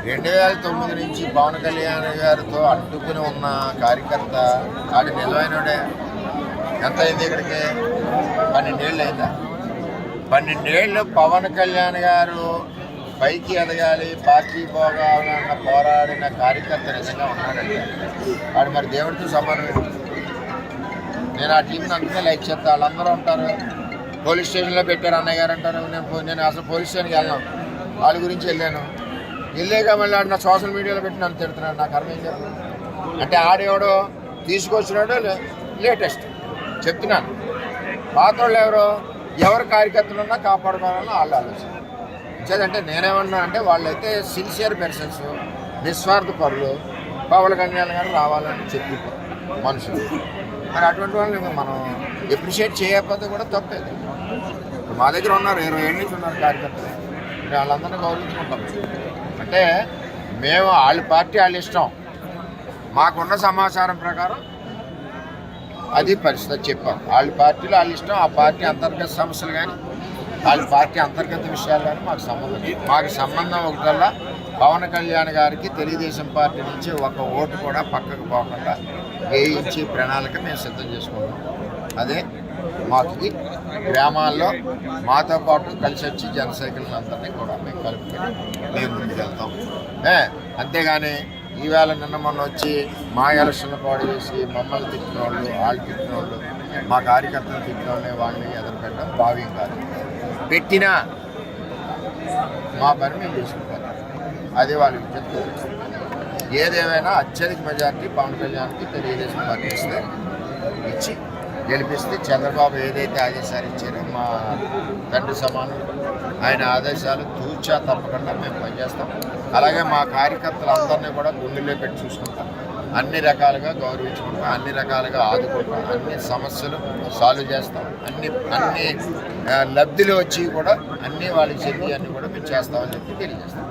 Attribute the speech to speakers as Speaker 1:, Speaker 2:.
Speaker 1: 2009 నుంచి పవన్ కళ్యాణ్ గారితో అడ్డుకుని ఉన్న కార్యకర్త ఆడి నిజమైనడే ఎంత అయింది? ఇక్కడికి 12 ఏళ్ళు అయిందా? 12 ఏళ్ళు పవన్ కళ్యాణ్ గారు పైకి ఎదగాలి, పార్టీ పోగాలన్న పోరాడిన కార్యకర్త నిజంగా ఉన్నాడంటే వాడు మరి దేవుడితో సమానమే. నేను ఆ టీంని అందుకే లైక్ చేస్తా. వాళ్ళందరూ ఉంటారు, పోలీస్ స్టేషన్లో పెట్టారు అన్నయ్య గారు అంటారు. నేను అసలు పోలీస్ స్టేషన్కి వెళ్ళాను, వాళ్ళ గురించి వెళ్ళాక మళ్ళీ ఆడు నా సోషల్ మీడియాలో పెట్టి నన్ను తిడుతున్నాడు. నాకు అర్థం ఏం చెప్పాను అంటే ఆడేవాడో తీసుకొచ్చినాడో లేటెస్ట్ చెప్తున్నాను. పాత వాళ్ళు ఎవరు కార్యకర్తలున్నా కాపాడుకోవాలని వాళ్ళు ఆలోచన ఇచ్చేదంటే నేనేమన్నా అంటే వాళ్ళైతే సిన్సియర్ పర్సన్స్, నిస్వార్థ పరులు, పవన్ కళ్యాణ్ గారు రావాలని చెప్పి మనుషులు. మరి అటువంటి వాళ్ళని మనం ఎప్రిషియేట్ చేయకపోతే కూడా తప్పేది. మా దగ్గర ఉన్నారు 20 ఏళ్ళ నుంచి ఉన్నారు కార్యకర్తలు, వాళ్ళందరినీ గౌరవించుకుంటాం. అంటే మేము వాళ్ళ పార్టీ వాళ్ళ ఇష్టం, మాకున్న సమాచారం ప్రకారం అది పరిస్థితి చెప్పాం. వాళ్ళ పార్టీలో వాళ్ళ ఇష్టం, ఆ పార్టీ అంతర్గత సమస్యలు కానీ వాళ్ళ పార్టీ అంతర్గత విషయాలు కానీ మాకు సంబంధం లేదు. మాకు సంబంధం ఒకటల్లా పవన్ కళ్యాణ్ గారికి తెలుగుదేశం పార్టీ నుంచి ఒక ఓటు కూడా పక్కకు పోకుండా వేయించి ప్రణాళిక మేము సిద్ధం చేసుకుంటాం. అదే మాకు గ్రామాల్లో మాతో పాటు కలిసి వచ్చి జన సైకిళ్ళందరినీ కూడా మేము కలుపుకొని మేము ముందుకు వెళ్తాం. అంతేగాని ఈవేళ నిన్న మొన్న వచ్చి మా ఎలక్షన్లు పాడు చేసి మమ్మల్ని తిట్టిన వాళ్ళు, వాళ్ళు తిట్టిన వాళ్ళు, మా కార్యకర్తలు తిట్టిన వాళ్ళని ఎదురుపెట్టడం భావ్యం కాదు. పెట్టినా మా పని మేము చేసుకుంటాం. అది వాళ్ళ విజ్ఞప్తి. ఏదేమైనా అత్యధిక మెజార్టీ పవన్ కళ్యాణ్కి తెలుగుదేశం పార్టీ ఇచ్చి గెలిపిస్తే చంద్రబాబు ఏదైతే ఆదేశాలు ఇచ్చారో మా తండ్రి సమానం, ఆయన ఆదేశాలు తూచా తప్పకుండా మేము పనిచేస్తాం. అలాగే మా కార్యకర్తలందరినీ కూడా గుండెల్లో పెట్టి చూసుకుంటాం, అన్ని రకాలుగా గౌరవించుకుంటాం, అన్ని రకాలుగా ఆదుకుంటాం, అన్ని సమస్యలు సాల్వ్ చేస్తాం, అన్ని లబ్ధిలో వచ్చి కూడా అన్నీ వాళ్ళకి చెప్పి అన్నీ కూడా మేము చేస్తామని చెప్పి తెలియజేస్తాం.